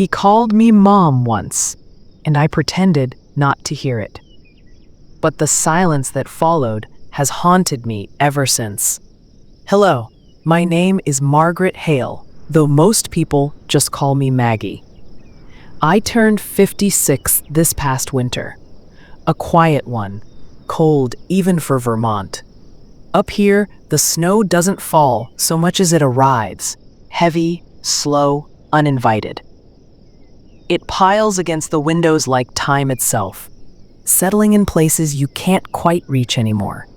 He called me Mom once, and I pretended not to hear it. But the silence that followed has haunted me ever since. Hello, my name is Margaret Hale, though most people just call me Maggie. I turned 56 this past winter. A quiet one, cold even for Vermont. Up here, the snow doesn't fall so much as it arrives, heavy, slow, uninvited. It piles against the windows like time itself, settling in places you can't quite reach anymore.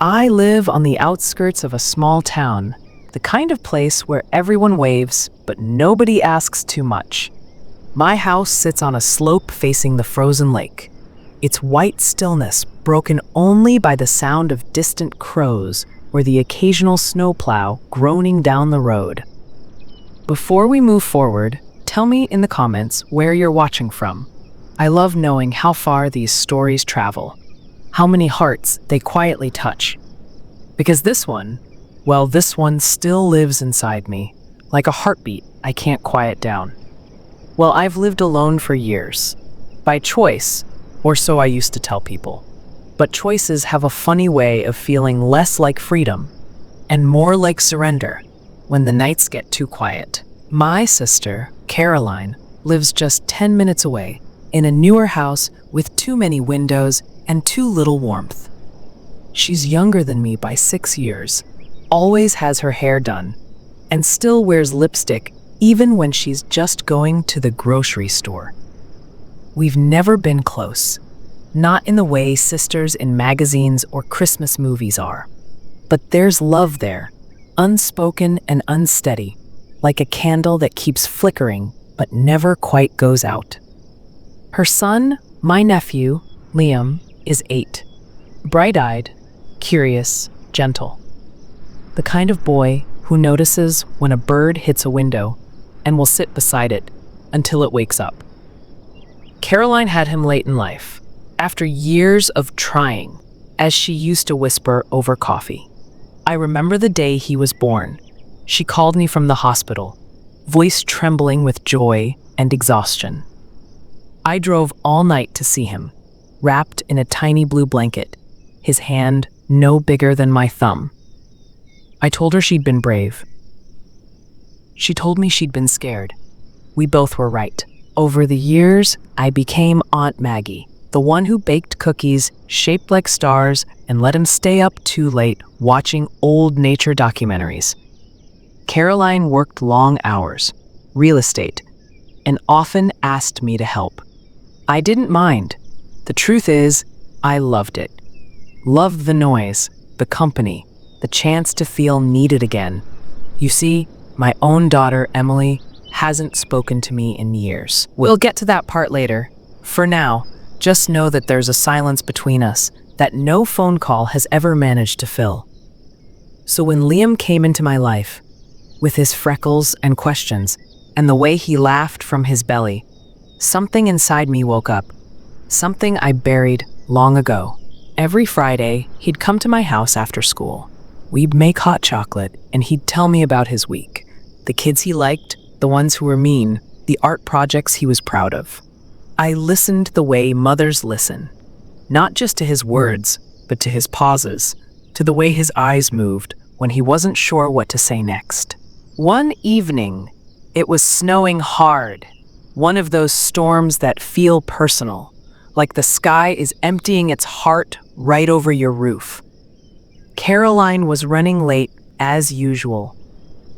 I live on the outskirts of a small town, the kind of place where everyone waves, but nobody asks too much. My house sits on a slope facing the frozen lake, its white stillness broken only by the sound of distant crows or the occasional snowplow groaning down the road. Before we move forward, tell me in the comments where you're watching from. I love knowing how far these stories travel, how many hearts they quietly touch. Because this one still lives inside me, like a heartbeat I can't quiet down. Well, I've lived alone for years, by choice, or so I used to tell people. But choices have a funny way of feeling less like freedom and more like surrender when the nights get too quiet. My sister, Caroline, lives just 10 minutes away in a newer house with too many windows and too little warmth. She's younger than me by 6 years, always has her hair done, and still wears lipstick even when she's just going to the grocery store. We've never been close, not in the way sisters in magazines or Christmas movies are. But there's love there, unspoken and unsteady, like a candle that keeps flickering but never quite goes out. Her son, my nephew, Liam, is 8, bright-eyed, curious, gentle. The kind of boy who notices when a bird hits a window and will sit beside it until it wakes up. Caroline had him late in life, after years of trying, as she used to whisper over coffee. I remember the day he was born. She called me from the hospital, voice trembling with joy and exhaustion. I drove all night to see him, wrapped in a tiny blue blanket, his hand no bigger than my thumb. I told her she'd been brave. She told me she'd been scared. We both were right. Over the years, I became Aunt Maggie, the one who baked cookies shaped like stars and let him stay up too late watching old nature documentaries. Caroline worked long hours, real estate, and often asked me to help. I didn't mind. The truth is, I loved it. Loved the noise, the company, the chance to feel needed again. You see, my own daughter, Emily, hasn't spoken to me in years. We'll get to that part later. For now, just know that there's a silence between us that no phone call has ever managed to fill. So when Liam came into my life, with his freckles and questions, and the way he laughed from his belly, something inside me woke up, something I buried long ago. Every Friday, he'd come to my house after school. We'd make hot chocolate, and he'd tell me about his week, the kids he liked, the ones who were mean, the art projects he was proud of. I listened the way mothers listen, not just to his words, but to his pauses, to the way his eyes moved when he wasn't sure what to say next. One evening, it was snowing hard, one of those storms that feel personal, like the sky is emptying its heart right over your roof. Caroline was running late, as usual.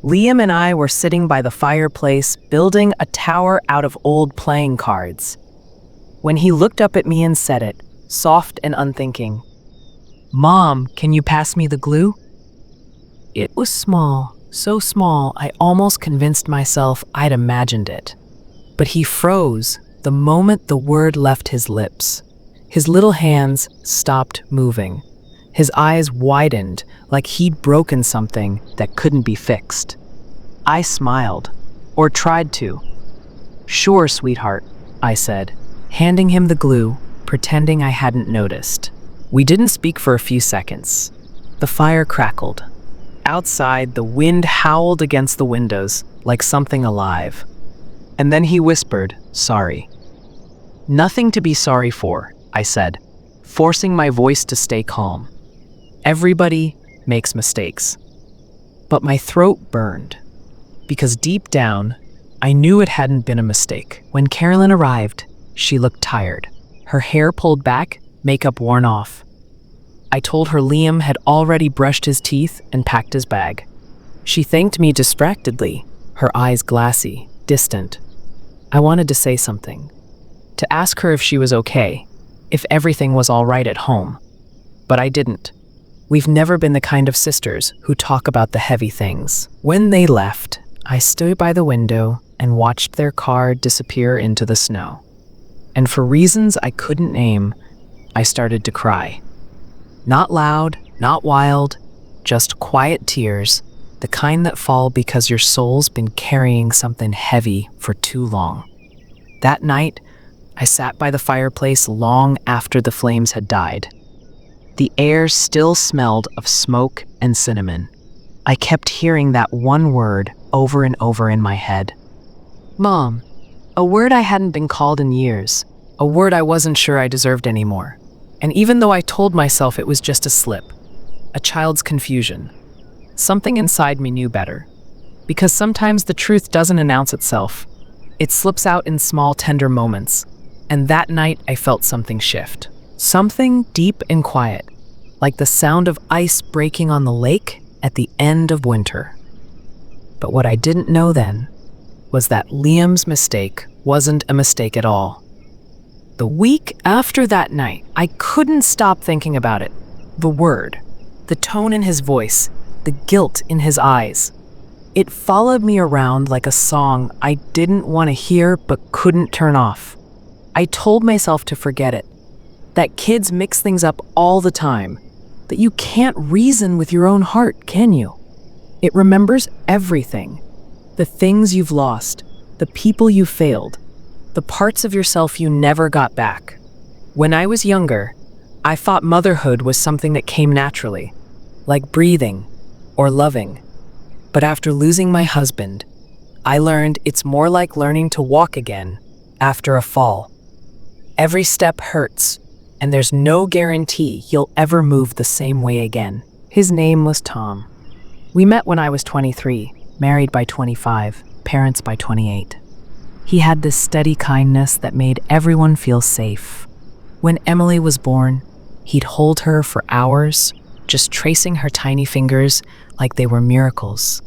Liam and I were sitting by the fireplace, building a tower out of old playing cards. When he looked up at me and said it, soft and unthinking, "Mom, can you pass me the glue?" It was small, so small I almost convinced myself I'd imagined it. But he froze the moment the word left his lips. His little hands stopped moving. His eyes widened like he'd broken something that couldn't be fixed. I smiled, or tried to. "Sure, sweetheart," I said, handing him the glue, pretending I hadn't noticed. We didn't speak for a few seconds. The fire crackled. Outside, the wind howled against the windows like something alive. And then he whispered, "Sorry." "Nothing to be sorry for," I said, forcing my voice to stay calm. Everybody makes mistakes. But my throat burned, because deep down, I knew it hadn't been a mistake. When Carolyn arrived, she looked tired, her hair pulled back, makeup worn off. I told her Liam had already brushed his teeth and packed his bag. She thanked me distractedly, her eyes glassy, distant. I wanted to say something, to ask her if she was okay, if everything was all right at home. But I didn't. We've never been the kind of sisters who talk about the heavy things. When they left, I stood by the window and watched their car disappear into the snow. And for reasons I couldn't name, I started to cry. Not loud, not wild, just quiet tears, the kind that fall because your soul's been carrying something heavy for too long. That night, I sat by the fireplace long after the flames had died. The air still smelled of smoke and cinnamon. I kept hearing that one word over and over in my head. Mom. A word I hadn't been called in years. A word I wasn't sure I deserved anymore. And even though I told myself it was just a slip, a child's confusion, something inside me knew better. Because sometimes the truth doesn't announce itself. It slips out in small, tender moments. And that night, I felt something shift. Something deep and quiet, like the sound of ice breaking on the lake at the end of winter. But what I didn't know then was that Liam's mistake wasn't a mistake at all. The week after that night, I couldn't stop thinking about it. The word, the tone in his voice, the guilt in his eyes. It followed me around like a song I didn't want to hear but couldn't turn off. I told myself to forget it, that kids mix things up all the time, that you can't reason with your own heart, can you? It remembers everything, the things you've lost, the people you failed, the parts of yourself you never got back. When I was younger, I thought motherhood was something that came naturally, like breathing or loving. But after losing my husband, I learned it's more like learning to walk again after a fall. Every step hurts, and there's no guarantee you'll ever move the same way again. His name was Tom. We met when I was 23, married by 25, parents by 28. He had this steady kindness that made everyone feel safe. When Emily was born, he'd hold her for hours, just tracing her tiny fingers like they were miracles.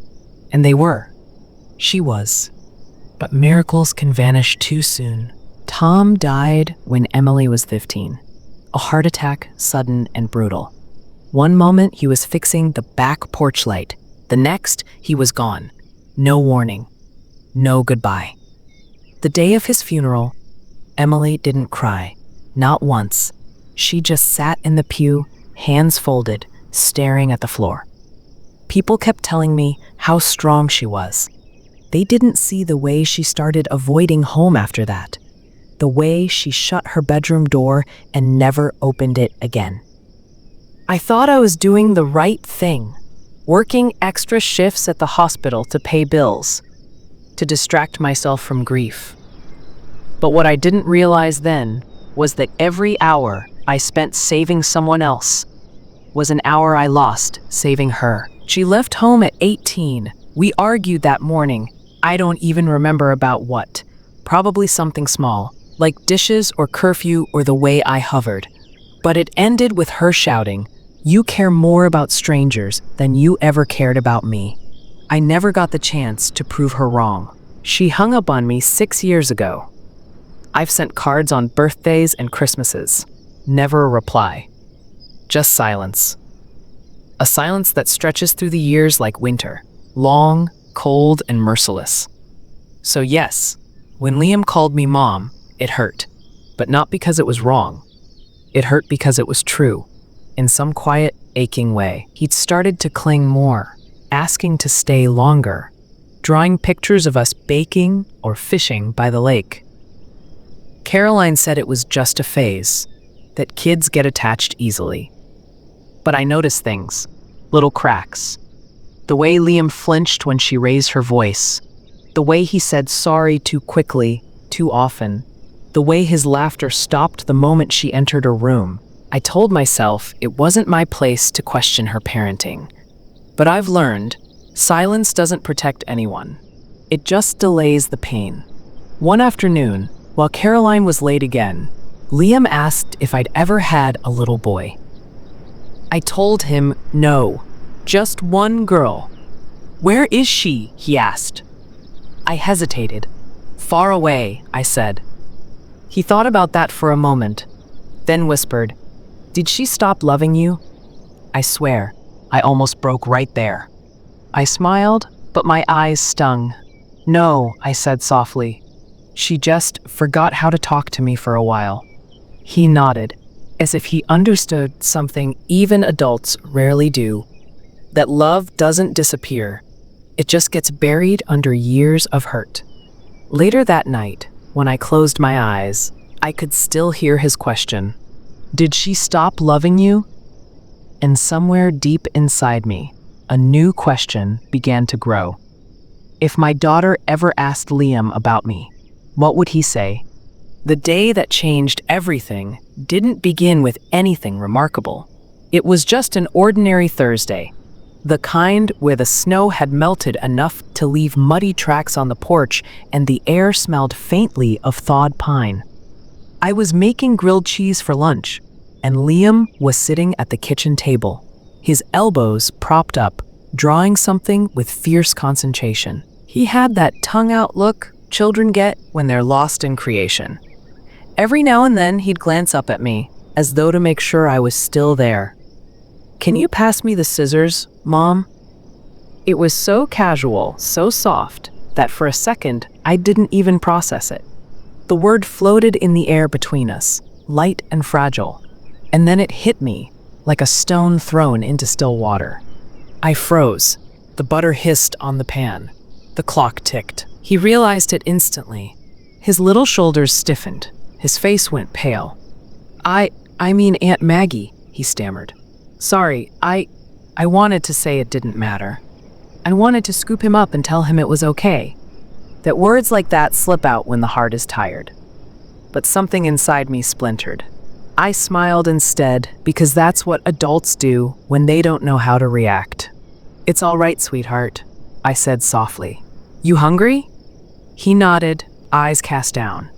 And they were. She was. But miracles can vanish too soon. Tom died when Emily was 15. A heart attack, sudden and brutal. One moment he was fixing the back porch light. The next, he was gone. No warning. No goodbye. The day of his funeral, Emily didn't cry. Not once. She just sat in the pew, hands folded, staring at the floor. People kept telling me how strong she was. They didn't see the way she started avoiding home after that. The way she shut her bedroom door and never opened it again. I thought I was doing the right thing, working extra shifts at the hospital to pay bills, to distract myself from grief. But what I didn't realize then was that every hour I spent saving someone else was an hour I lost saving her. She left home at 18. We argued that morning. I don't even remember about what. Probably something small, like dishes or curfew or the way I hovered. But it ended with her shouting, "You care more about strangers than you ever cared about me." I never got the chance to prove her wrong. She hung up on me 6 years ago. I've sent cards on birthdays and Christmases. Never a reply. Just silence. A silence that stretches through the years like winter. Long, cold, and merciless. So yes, when Liam called me mom, it hurt. But not because it was wrong. It hurt because it was true. In some quiet, aching way, he'd started to cling more, asking to stay longer, drawing pictures of us baking or fishing by the lake. Caroline said it was just a phase, that kids get attached easily. But I noticed things, little cracks. The way Liam flinched when she raised her voice, The way he said sorry too quickly, too often. The way his laughter stopped the moment she entered her room. I told myself it wasn't my place to question her parenting. But I've learned, silence doesn't protect anyone. It just delays the pain. One afternoon, while Caroline was late again, Liam asked if I'd ever had a little boy. I told him no, just one girl. "Where is she?" he asked. I hesitated. "Far away," I said. He thought about that for a moment, then whispered, "Did she stop loving you?" I swear, I almost broke right there. I smiled, but my eyes stung. "No," I said softly. "She just forgot how to talk to me for a while." He nodded, as if he understood something even adults rarely do, that love doesn't disappear. It just gets buried under years of hurt. Later that night, when I closed my eyes, I could still hear his question. Did she stop loving you? And somewhere deep inside me, a new question began to grow. If my daughter ever asked Liam about me, what would he say? The day that changed everything didn't begin with anything remarkable. It was just an ordinary Thursday, the kind where the snow had melted enough to leave muddy tracks on the porch and the air smelled faintly of thawed pine. I was making grilled cheese for lunch, and Liam was sitting at the kitchen table, his elbows propped up, drawing something with fierce concentration. He had that tongue-out look children get when they're lost in creation. Every now and then he'd glance up at me, as though to make sure I was still there. "Can you pass me the scissors, Mom?" It was so casual, so soft, that for a second I didn't even process it. The word floated in the air between us, light and fragile, and then it hit me like a stone thrown into still water. I froze. The butter hissed on the pan. The clock ticked. He realized it instantly. His little shoulders stiffened. His face went pale. I mean Aunt Maggie," he stammered. "Sorry, I wanted to say it didn't matter. I wanted to scoop him up and tell him it was okay. That words like that slip out when the heart is tired." But something inside me splintered. I smiled instead, because that's what adults do when they don't know how to react. "It's all right, sweetheart," I said softly. "You hungry?" He nodded, eyes cast down.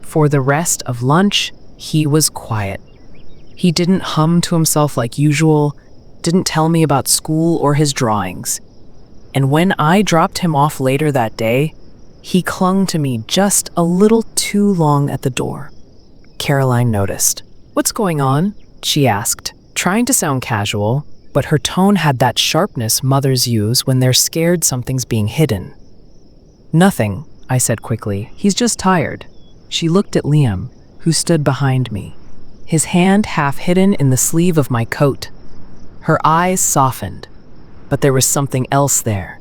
For the rest of lunch, he was quiet. He didn't hum to himself like usual, didn't tell me about school or his drawings. And when I dropped him off later that day, he clung to me just a little too long at the door. Caroline noticed. "What's going on?" she asked, trying to sound casual, but her tone had that sharpness mothers use when they're scared something's being hidden. "Nothing," I said quickly. "He's just tired." She looked at Liam, who stood behind me, his hand half hidden in the sleeve of my coat. Her eyes softened, but there was something else there.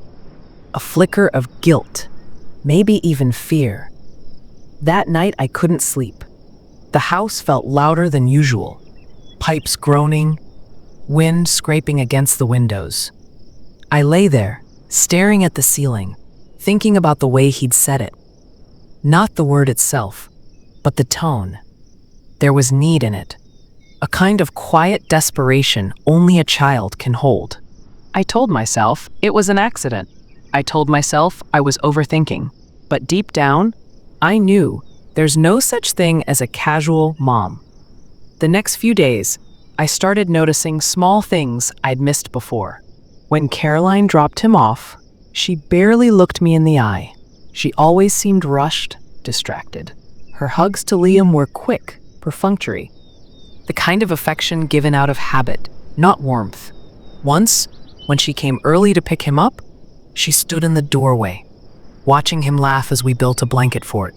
A flicker of guilt, maybe even fear. That night I couldn't sleep. The house felt louder than usual, pipes groaning, wind scraping against the windows. I lay there, staring at the ceiling, thinking about the way he'd said it. Not the word itself, but the tone. There was need in it, a kind of quiet desperation only a child can hold. I told myself it was an accident. I told myself I was overthinking. But deep down, I knew there's no such thing as a casual mom. The next few days, I started noticing small things I'd missed before. When Caroline dropped him off, she barely looked me in the eye. She always seemed rushed, distracted. Her hugs to Liam were quick, perfunctory. The kind of affection given out of habit, not warmth. Once, when she came early to pick him up, she stood in the doorway, watching him laugh as we built a blanket fort.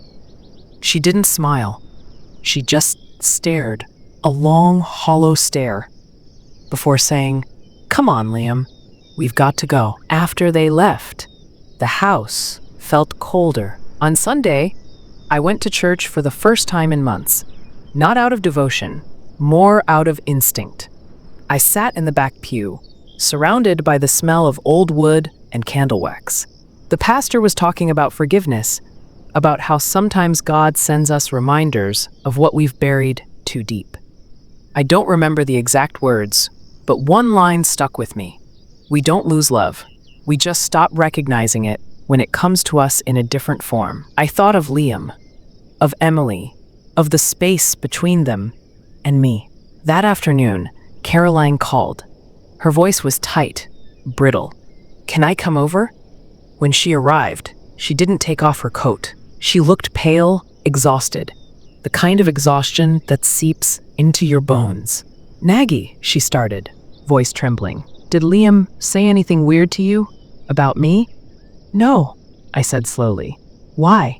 She didn't smile. She just stared, a long, hollow stare, before saying, "Come on, Liam, we've got to go." After they left, the house felt colder. On Sunday, I went to church for the first time in months, not out of devotion, more out of instinct. I sat in the back pew, surrounded by the smell of old wood and candle wax. The pastor was talking about forgiveness, about how sometimes God sends us reminders of what we've buried too deep. I don't remember the exact words, but one line stuck with me. We don't lose love. We just stop recognizing it when it comes to us in a different form. I thought of Liam, of Emily, of the space between them and me. That afternoon, Caroline called. Her voice was tight, brittle. "Can I come over?" When she arrived, she didn't take off her coat. She looked pale, exhausted, the kind of exhaustion that seeps into your bones. "Maggie," she started, voice trembling. "Did Liam say anything weird to you? About me?" "No," I said slowly. "Why?"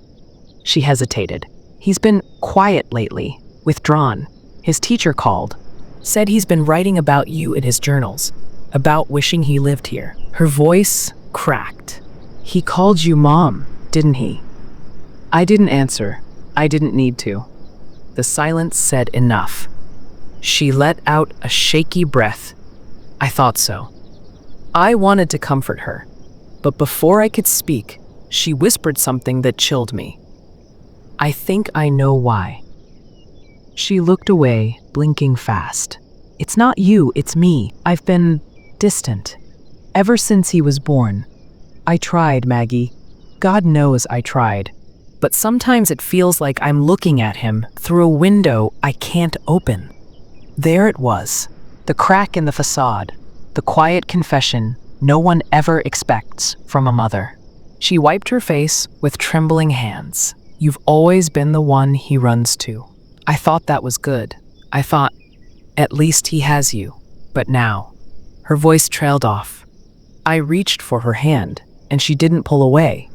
She hesitated. "He's been quiet lately, withdrawn. His teacher called. Said he's been writing about you in his journals, about wishing he lived here." Her voice cracked. "He called you Mom, didn't he?" I didn't answer. I didn't need to. The silence said enough. She let out a shaky breath. I thought so. I wanted to comfort her, but before I could speak, she whispered something that chilled me. "I think I know why." She looked away, blinking fast. "It's not you, it's me. I've been distant. Ever since he was born. I tried, Maggie. God knows I tried. But sometimes it feels like I'm looking at him through a window I can't open." There it was, the crack in the facade, the quiet confession no one ever expects from a mother. She wiped her face with trembling hands. "You've always been the one he runs to." I thought that was good. I thought, at least he has you. But now, her voice trailed off. I reached for her hand, and she didn't pull away.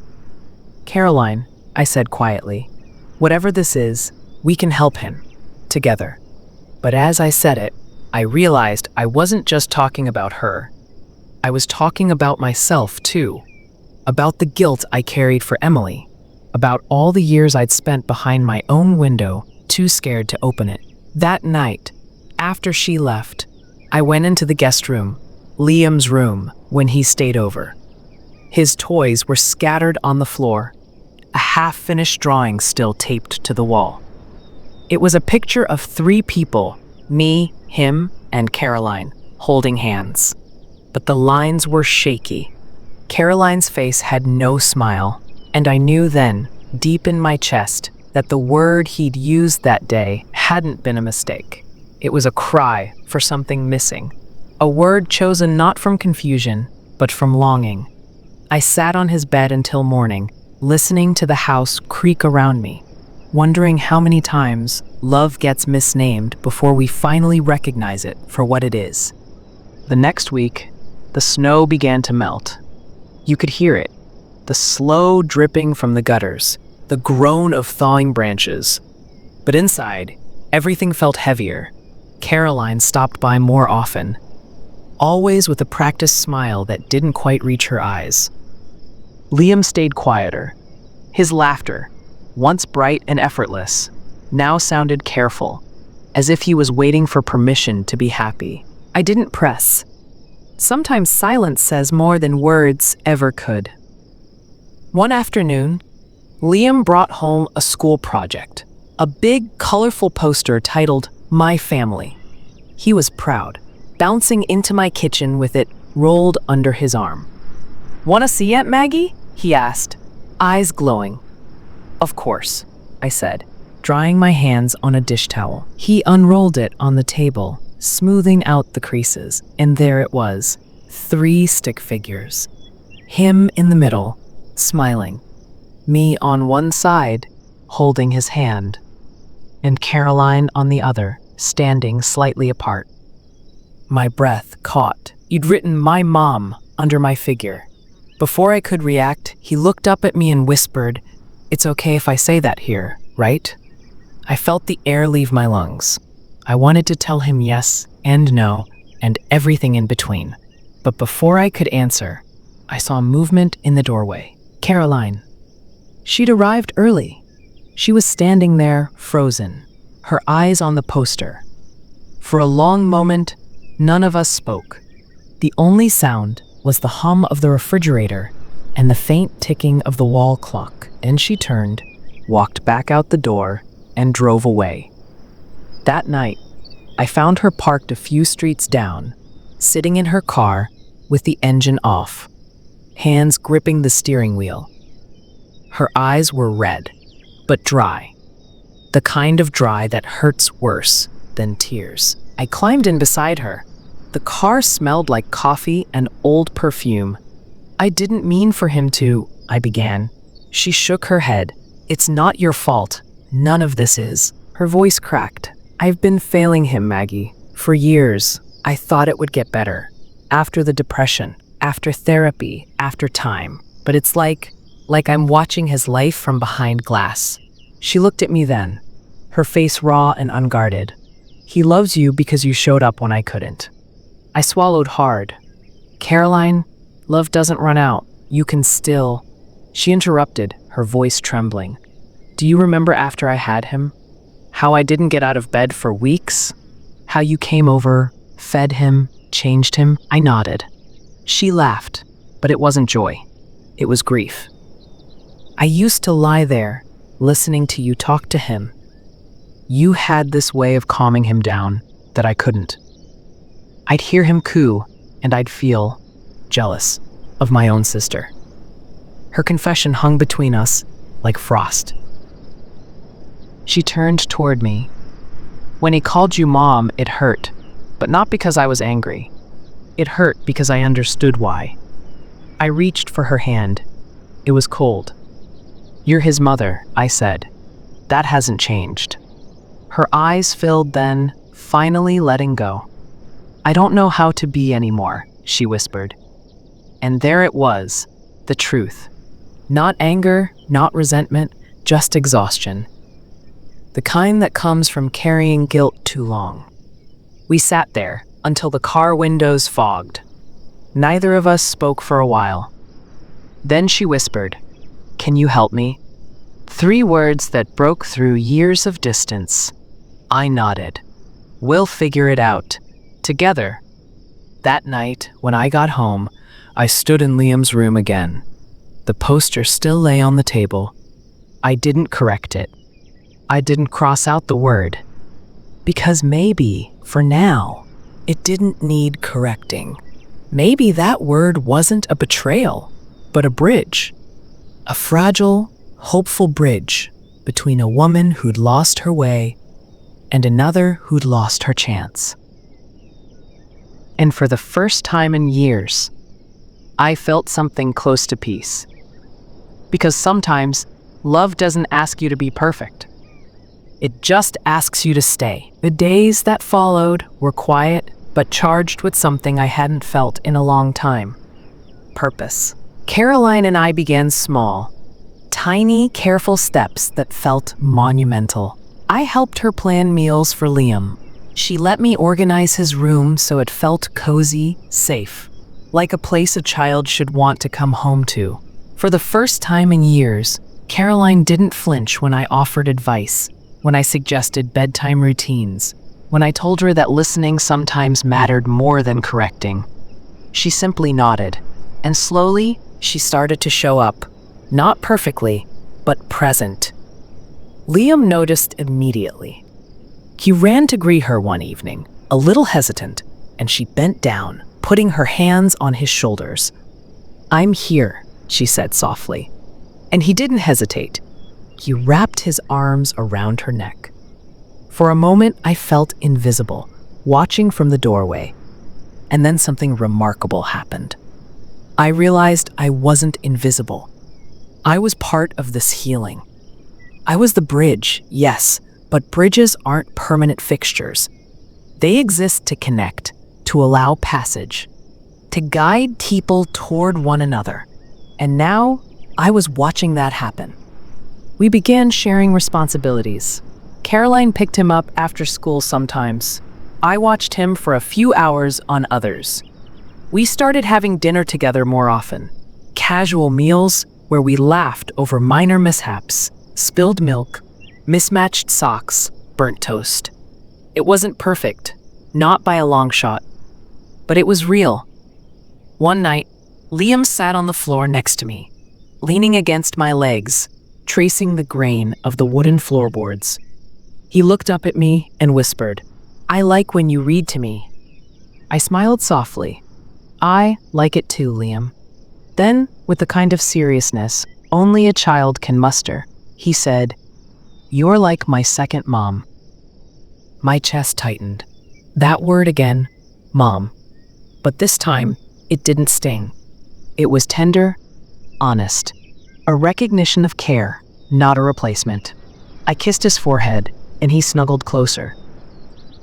"Caroline," I said quietly, "whatever this is, we can help him, together." But as I said it, I realized I wasn't just talking about her. I was talking about myself, too. About the guilt I carried for Emily. About all the years I'd spent behind my own window, too scared to open it. That night, after she left, I went into the guest room, Liam's room, when he stayed over. His toys were scattered on the floor, a half-finished drawing still taped to the wall. It was a picture of 3 people, me, him, and Caroline, holding hands. But the lines were shaky. Caroline's face had no smile, and I knew then, deep in my chest, that the word he'd used that day hadn't been a mistake. It was a cry for something missing, a word chosen not from confusion, but from longing. I sat on his bed until morning, listening to the house creak around me, wondering how many times love gets misnamed before we finally recognize it for what it is. The next week, the snow began to melt. You could hear it, the slow dripping from the gutters, the groan of thawing branches. But inside, everything felt heavier. Caroline stopped by more often, always with a practiced smile that didn't quite reach her eyes. Liam stayed quieter. His laughter, once bright and effortless, now sounded careful, as if he was waiting for permission to be happy. I didn't press. Sometimes silence says more than words ever could. One afternoon, Liam brought home a school project, a big, colorful poster titled "My Family." He was proud, bouncing into my kitchen with it rolled under his arm. "Want to see it, Maggie?" he asked, eyes glowing. "Of course," I said, drying my hands on a dish towel. He unrolled it on the table, smoothing out the creases, and there it was, 3 stick figures. Him in the middle, smiling. Me on one side, holding his hand, and Caroline on the other, standing slightly apart. My breath caught. He'd written "My Mom" under my figure. Before I could react, he looked up at me and whispered, "It's okay if I say that here, right?" I felt the air leave my lungs. I wanted to tell him yes and no and everything in between. But before I could answer, I saw movement in the doorway. Caroline. She'd arrived early. She was standing there, frozen, her eyes on the poster. For a long moment, none of us spoke. The only sound was the hum of the refrigerator and the faint ticking of the wall clock. And she turned, walked back out the door, and drove away. That night, I found her parked a few streets down, sitting in her car with the engine off, hands gripping the steering wheel. Her eyes were red, but dry. The kind of dry that hurts worse than tears. I climbed in beside her. The car smelled like coffee and old perfume. "I didn't mean for him to," I began. She shook her head. "It's not your fault. None of this is." Her voice cracked. "I've been failing him, Maggie, for years. I thought it would get better. After the depression, after therapy, after time. But it's like I'm watching his life from behind glass." She looked at me then, her face raw and unguarded. "He loves you because you showed up when I couldn't." I swallowed hard. "Caroline, love doesn't run out. You can still—" She interrupted, her voice trembling. "Do you remember after I had him? How I didn't get out of bed for weeks? How you came over, fed him, changed him?" I nodded. She laughed, but it wasn't joy. It was grief. "I used to lie there, listening to you talk to him. You had this way of calming him down that I couldn't. I'd hear him coo, and I'd feel jealous of my own sister." Her confession hung between us like frost. She turned toward me. "When he called you Mom, it hurt, but not because I was angry. It hurt because I understood why." I reached for her hand. It was cold. "You're his mother," I said. "That hasn't changed." Her eyes filled then, finally letting go. "I don't know how to be anymore," she whispered. And there it was, the truth. Not anger, not resentment, just exhaustion. The kind that comes from carrying guilt too long. We sat there until the car windows fogged. Neither of us spoke for a while. Then she whispered, "Can you help me?" 3 words that broke through years of distance. I nodded. "We'll figure it out. Together." That night, when I got home, I stood in Liam's room again. The poster still lay on the table. I didn't correct it. I didn't cross out the word. Because maybe, for now, it didn't need correcting. Maybe that word wasn't a betrayal, but a bridge. A fragile, hopeful bridge between a woman who'd lost her way and another who'd lost her chance. And for the first time in years, I felt something close to peace. Because sometimes, love doesn't ask you to be perfect. It just asks you to stay. The days that followed were quiet, but charged with something I hadn't felt in a long time. Purpose. Caroline and I began small, tiny, careful steps that felt monumental. I helped her plan meals for Liam. She let me organize his room so it felt cozy, safe, like a place a child should want to come home to. For the first time in years, Caroline didn't flinch when I offered advice, when I suggested bedtime routines, when I told her that listening sometimes mattered more than correcting. She simply nodded, and slowly she started to show up, not perfectly, but present. Liam noticed immediately. He ran to greet her one evening, a little hesitant, and she bent down, putting her hands on his shoulders. "I'm here," she said softly. And he didn't hesitate. He wrapped his arms around her neck. For a moment, I felt invisible, watching from the doorway. And then something remarkable happened. I realized I wasn't invisible. I was part of this healing. I was the bridge, yes, but bridges aren't permanent fixtures. They exist to connect, to allow passage, to guide people toward one another. And now, I was watching that happen. We began sharing responsibilities. Caroline picked him up after school sometimes. I watched him for a few hours on others. We started having dinner together more often. Casual meals where we laughed over minor mishaps, spilled milk, mismatched socks, burnt toast. It wasn't perfect, not by a long shot, but it was real. One night, Liam sat on the floor next to me, leaning against my legs, tracing the grain of the wooden floorboards. He looked up at me and whispered, "I like when you read to me." I smiled softly. "I like it too, Liam." Then, with the kind of seriousness only a child can muster, he said, "You're like my second mom." My chest tightened. That word again, mom. But this time, it didn't sting. It was tender, honest, a recognition of care, not a replacement. I kissed his forehead, and he snuggled closer.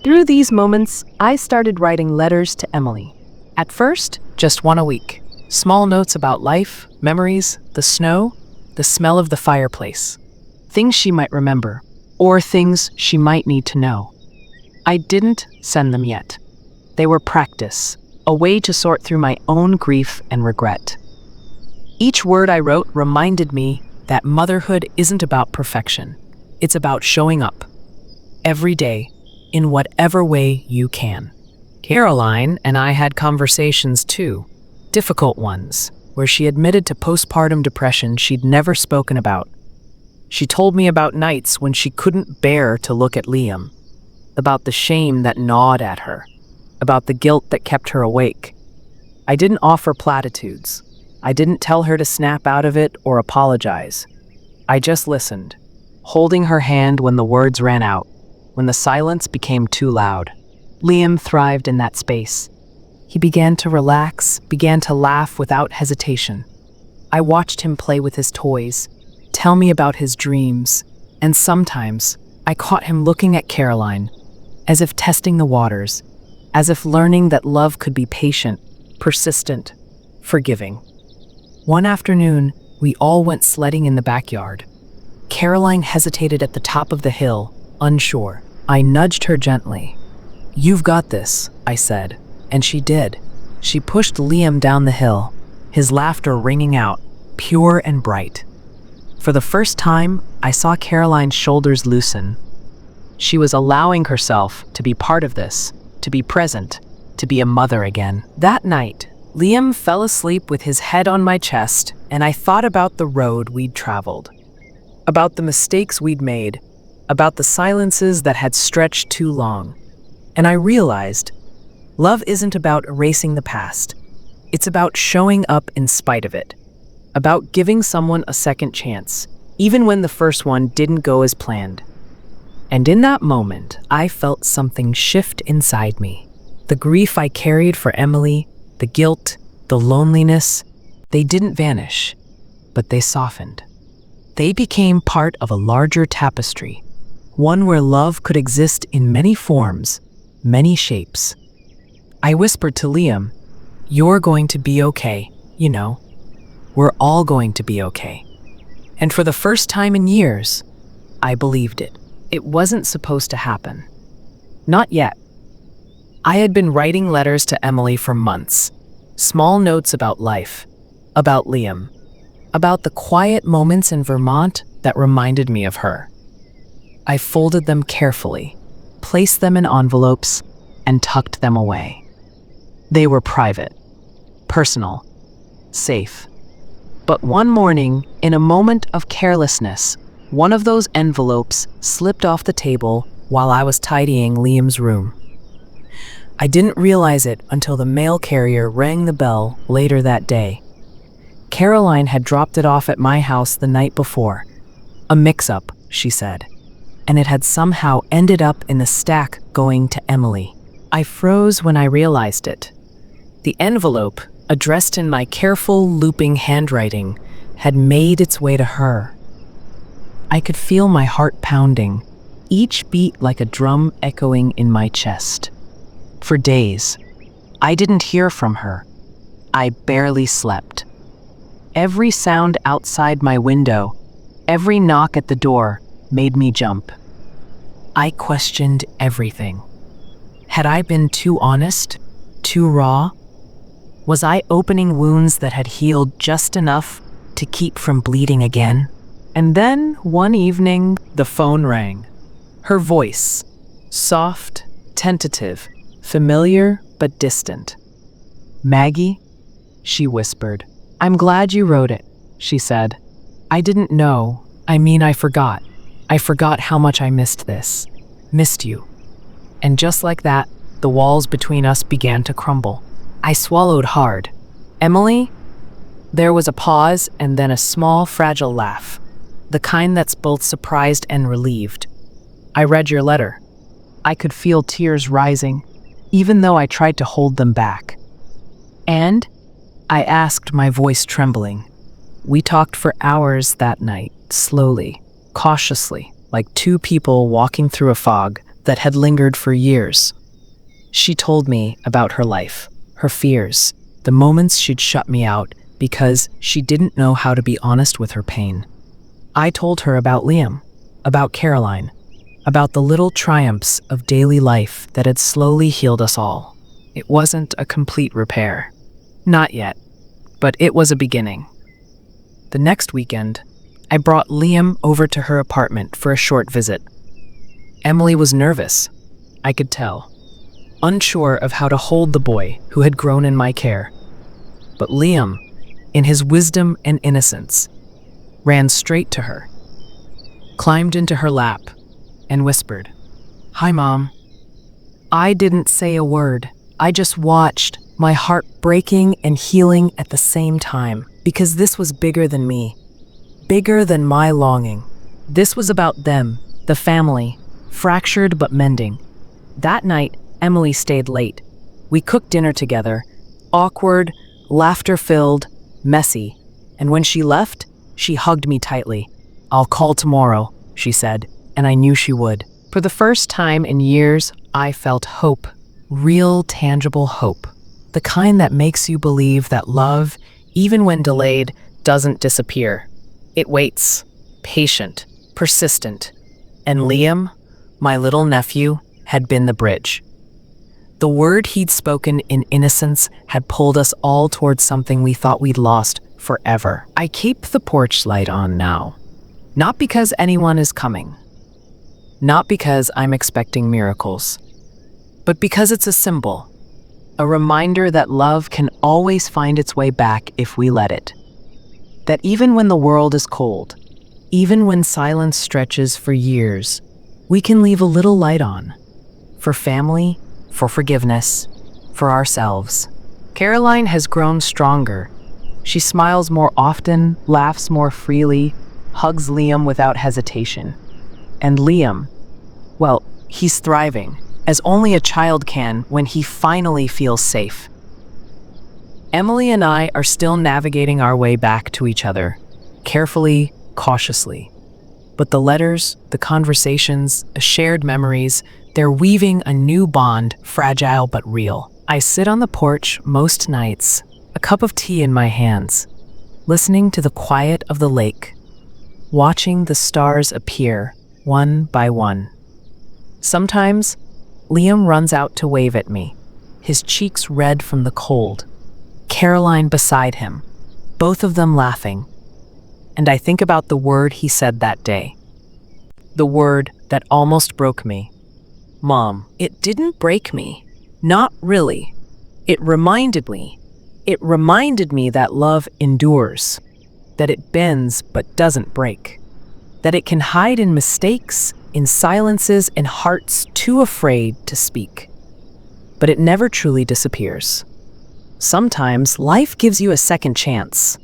Through these moments, I started writing letters to Emily. At first, just one a week. Small notes about life, memories, the snow, the smell of the fireplace. Things she might remember, or things she might need to know. I didn't send them yet. They were practice, a way to sort through my own grief and regret. Each word I wrote reminded me that motherhood isn't about perfection. It's about showing up. Every day, in whatever way you can. Caroline and I had conversations too, difficult ones, where she admitted to postpartum depression she'd never spoken about. She told me about nights when she couldn't bear to look at Liam, about the shame that gnawed at her, about the guilt that kept her awake. I didn't offer platitudes. I didn't tell her to snap out of it or apologize. I just listened, holding her hand when the words ran out, when the silence became too loud. Liam thrived in that space. He began to relax, began to laugh without hesitation. I watched him play with his toys, tell me about his dreams, and sometimes I caught him looking at Caroline, as if testing the waters, as if learning that love could be patient, persistent, forgiving. One afternoon, we all went sledding in the backyard. Caroline hesitated at the top of the hill, unsure. I nudged her gently. "You've got this," I said, and she did. She pushed Liam down the hill, his laughter ringing out, pure and bright. For the first time, I saw Caroline's shoulders loosen. She was allowing herself to be part of this, to be present, to be a mother again. That night, Liam fell asleep with his head on my chest, and I thought about the road we'd traveled, about the mistakes we'd made, about the silences that had stretched too long. And I realized, love isn't about erasing the past. It's about showing up in spite of it, about giving someone a second chance, even when the first one didn't go as planned. And in that moment, I felt something shift inside me. The grief I carried for Emily, the guilt, the loneliness, they didn't vanish, but they softened. They became part of a larger tapestry, one where love could exist in many forms, many shapes. I whispered to Liam, "You're going to be okay, you know. We're all going to be okay." And for the first time in years, I believed it. It wasn't supposed to happen. Not yet. I had been writing letters to Emily for months, small notes about life, about Liam, about the quiet moments in Vermont that reminded me of her. I folded them carefully, placed them in envelopes, and tucked them away. They were private, personal, safe. But one morning, in a moment of carelessness, one of those envelopes slipped off the table while I was tidying Liam's room. I didn't realize it until the mail carrier rang the bell later that day. Caroline had dropped it off at my house the night before. A mix-up, she said, and it had somehow ended up in the stack going to Emily. I froze when I realized it. The envelope, addressed in my careful, looping handwriting, had made its way to her. I could feel my heart pounding, each beat like a drum echoing in my chest. For days, I didn't hear from her. I barely slept. Every sound outside my window, every knock at the door, made me jump. I questioned everything. Had I been too honest? Too raw? Was I opening wounds that had healed just enough to keep from bleeding again? And then, one evening, the phone rang. Her voice, soft, tentative, familiar but distant. "Maggie?" she whispered. "I'm glad you wrote it," she said. "I didn't know. I forgot. I forgot how much I missed this. Missed you." And just like that, the walls between us began to crumble. I swallowed hard. "Emily?" There was a pause and then a small, fragile laugh, the kind that's both surprised and relieved. "I read your letter." I could feel tears rising, even though I tried to hold them back. "And?" I asked, my voice trembling. We talked for hours that night, slowly, cautiously, like two people walking through a fog that had lingered for years. She told me about her life, her fears, the moments she'd shut me out because she didn't know how to be honest with her pain. I told her about Liam, about Caroline, about the little triumphs of daily life that had slowly healed us all. It wasn't a complete repair. Not yet, but it was a beginning. The next weekend, I brought Liam over to her apartment for a short visit. Emily was nervous, I could tell, unsure of how to hold the boy who had grown in my care. But Liam, in his wisdom and innocence, ran straight to her, climbed into her lap, and whispered, "Hi, Mom." I didn't say a word. I just watched, my heart breaking and healing at the same time, because this was bigger than me, bigger than my longing. This was about them, the family, fractured but mending. That night, Emily stayed late. We cooked dinner together, awkward, laughter-filled, messy, and when she left, she hugged me tightly. "I'll call tomorrow," she said, and I knew she would. For the first time in years, I felt hope, real, tangible hope, the kind that makes you believe that love, even when delayed, doesn't disappear. It waits, patient, persistent. And Liam, my little nephew, had been the bridge. The word he'd spoken in innocence had pulled us all towards something we thought we'd lost forever. I keep the porch light on now, not because anyone is coming, not because I'm expecting miracles, but because it's a symbol, a reminder that love can always find its way back if we let it. That even when the world is cold, even when silence stretches for years, we can leave a little light on. For family, for forgiveness, for ourselves. Caroline has grown stronger. She smiles more often, laughs more freely, hugs Liam without hesitation. And Liam, well, he's thriving, as only a child can when he finally feels safe. Emily and I are still navigating our way back to each other, carefully, cautiously. But the letters, the conversations, the shared memories, they're weaving a new bond, fragile but real. I sit on the porch most nights, a cup of tea in my hands, listening to the quiet of the lake, watching the stars appear one by one. Sometimes, Liam runs out to wave at me, his cheeks red from the cold, Caroline beside him, both of them laughing. And I think about the word he said that day, the word that almost broke me. Mom. It didn't break me. Not really. It reminded me that love endures, that it bends but doesn't break, that it can hide in mistakes, in silences, in hearts too afraid to speak. But it never truly disappears. Sometimes life gives you a second chance.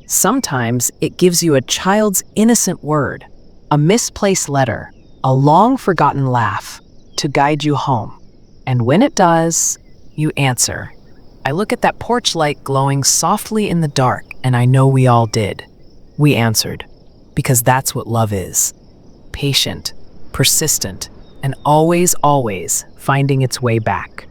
Sometimes it gives you a child's innocent word, a misplaced letter, a long-forgotten laugh to guide you home. And when it does, you answer. I look at that porch light glowing softly in the dark, and I know we all did. We answered, because that's what love is. Patient, persistent, and always, always finding its way back.